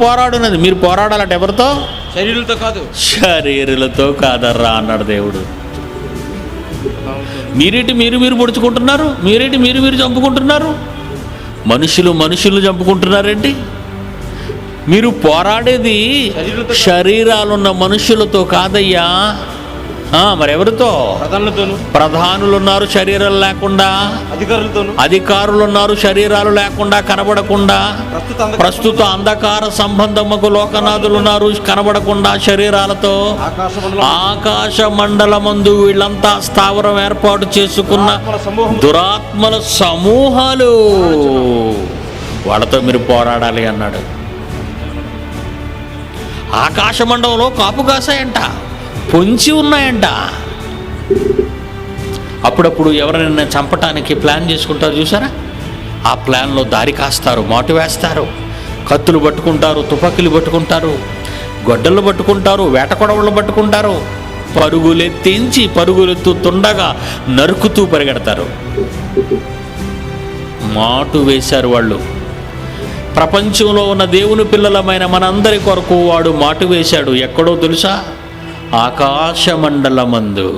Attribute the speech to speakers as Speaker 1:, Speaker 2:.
Speaker 1: పోరాడున్నది. మీరు పోరాడాలంటే ఎవరితో? శరీరులతో కాదర్రా అన్నాడు దేవుడు. మీరేటి మీరు పొడుచుకుంటున్నారు? మీరేటి మీరు చంపుకుంటున్నారు? మనుషులు చంపుకుంటున్నారేంటి? మీరు పోరాడేది శరీరాలున్న మనుషులతో కాదయ్యా. మరెవరితో? ప్రధానులు ఉన్నారు శరీరాలు లేకుండా, అధికారులు ఉన్నారు శరీరాలు లేకుండా, కనబడకుండా. ప్రస్తుత అంధకార సంబంధముకు లోకనాథులు ఉన్నారు కనబడకుండా శరీరాలతో. ఆకాశ మండలమందు వీళ్ళంతా స్థావరం ఏర్పాటు చేసుకున్న దురాత్మల సమూహాలు, వాళ్ళతో మీరు పోరాడాలి అన్నాడు. ఆకాశ మండలంలో కాపు కాసాయంట, పొంచి ఉన్నాయంట. అప్పుడప్పుడు ఎవరైనా చంపటానికి ప్లాన్ చేసుకుంటారు చూసారా? ఆ ప్లాన్లో దారి కాస్తారు, మాటు వేస్తారు, కత్తులు పట్టుకుంటారు, తుపాకీలు పట్టుకుంటారు, గొడ్డళ్ళు పట్టుకుంటారు, వేట కొడవళ్ళు పట్టుకుంటారు. పరుగులెత్తుతుండగా నరుకుతూ పరిగెడతారు. మాటు వేశారు వాళ్ళు. ప్రపంచంలో ఉన్న దేవుని పిల్లలమైన మనందరి కొరకు వాడు మాటు వేశాడు. ఎక్కడో తెలుసా? ఆకాశ మండలమందు.